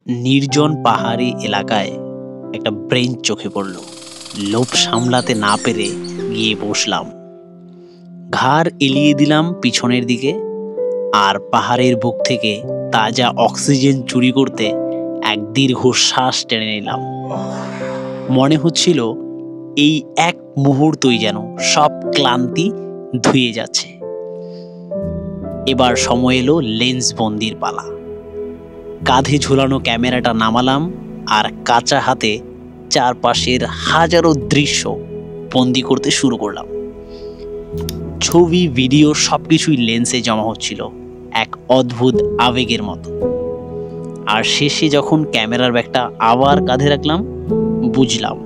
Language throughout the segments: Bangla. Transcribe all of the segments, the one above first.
নির্জন পাহাড়ি এলাকায় একটা ব্রেঞ্চ চোখে পড়ল। লোভ সামলাতে না পেরে গিয়ে বসলাম। ঘাড় এলিয়ে দিলাম পিছনের দিকে, আর পাহাড়ের বুক থেকে তাজা অক্সিজেন চুরি করতে এক দীর্ঘ শ্বাস টেনে নিলাম। মনে হচ্ছিল এই এক মুহূর্তই যেন সব ক্লান্তি ধুয়ে যাচ্ছে। এবার সময় এলো লেন্স বন্দির পালা। কাঁধে ঝুলানো ক্যামেরাটা নামালাম আর কাঁচা হাতে চারপাশের হাজারো দৃশ্য বন্দি করতে শুরু করলাম। ছবি, ভিডিও সবকিছুই লেন্সে জমা হচ্ছিল এক অদ্ভুত আবেগের মতো। আর শেষে যখন ক্যামেরার ব্যাগটা আবার কাঁধে রাখলাম, বুঝলাম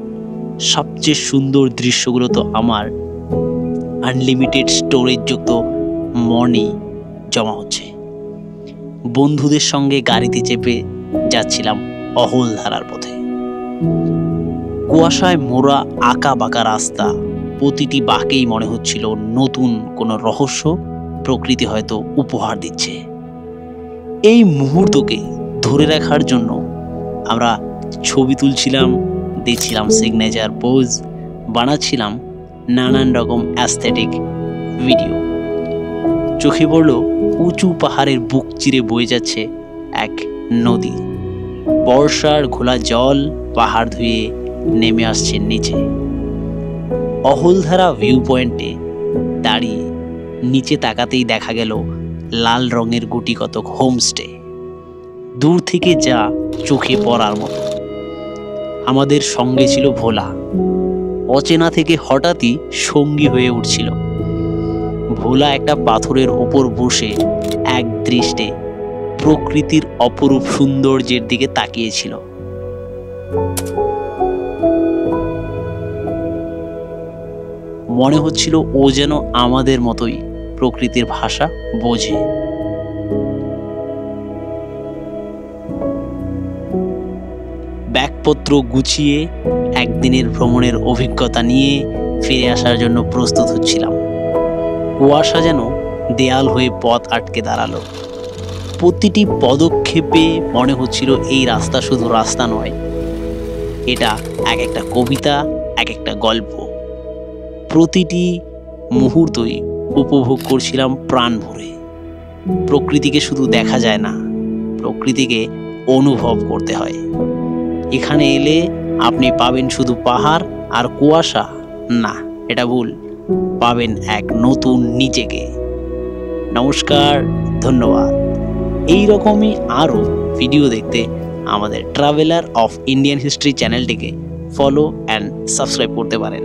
সবচেয়ে সুন্দর দৃশ্যগুলো তো আমার আনলিমিটেড স্টোরেজযুক্ত মনে জমা হচ্ছে। বন্ধুদের সঙ্গে গাড়িতে চেপে যাচ্ছিলাম অহলধারার পথে। কুয়াশায় মোড়া আঁকা বাঁকা রাস্তা, প্রতিটি বাঁকেই মনে হচ্ছিল নতুন কোনো রহস্য প্রকৃতি হয়তো উপহার দিচ্ছে। এই মুহূর্তকে ধরে রাখার জন্য আমরা ছবি তুলছিলাম, দিচ্ছিলাম সিগনেচার পোজ, বানাচ্ছিলাম নানান রকম অ্যাস্থেটিক ভিডিও। চোখে পড়ল উঁচু পাহাড়ের বুক চিরে বয়ে যাচ্ছে এক নদী। বর্ষার ঘোলা জল পাহাড় ধুয়ে নেমে আসছে নিচে। অহলধারা ভিউ পয়েন্টে দাঁড়িয়ে নিচে তাকাতেই দেখা গেল লাল রঙের গুটি কতক হোমস্টে, দূর থেকে যা চোখে পড়ার মতো। আমাদের সঙ্গে ছিল ভোলা। অচেনা থেকে হঠাৎই সঙ্গী হয়ে উঠছিল। ভোলা একটা পাথরের ওপর বসে এক দৃষ্টে প্রকৃতির অপরূপ সৌন্দর্যের দিকে তাকিয়েছিল। মনে হচ্ছিল ও যেন আমাদের মতোই প্রকৃতির ভাষা বোঝে। ব্যাগপত্র গুছিয়ে একদিনের ভ্রমণের অভিজ্ঞতা নিয়ে ফিরে আসার জন্য প্রস্তুত হচ্ছিলাম। কুয়াশা যেন দেয়াল হয়ে পথ আটকে দাঁড়ালো। প্রতিটি পদক্ষেপে মনে হচ্ছিল এই রাস্তা শুধু রাস্তা নয়, এটা এক একটা কবিতা, এক একটা গল্প। প্রতিটি মুহূর্তই উপভোগ করছিলাম প্রাণ ভরে। প্রকৃতিকে শুধু দেখা যায় না, প্রকৃতিকে অনুভব করতে হয়। এখানে এলে আপনি পাবেন শুধু পাহাড় আর কুয়াশা না, এটা ভুল, পাবেন এক নতুন নিজেকে। নমস্কার, ধন্যবাদ। এই রকমই আরও ভিডিও দেখতে আমাদের ট্রাভেলার অফ ইন্ডিয়ান হিস্ট্রি চ্যানেলটিকে ফলো অ্যান্ড সাবস্ক্রাইব করতে পারেন।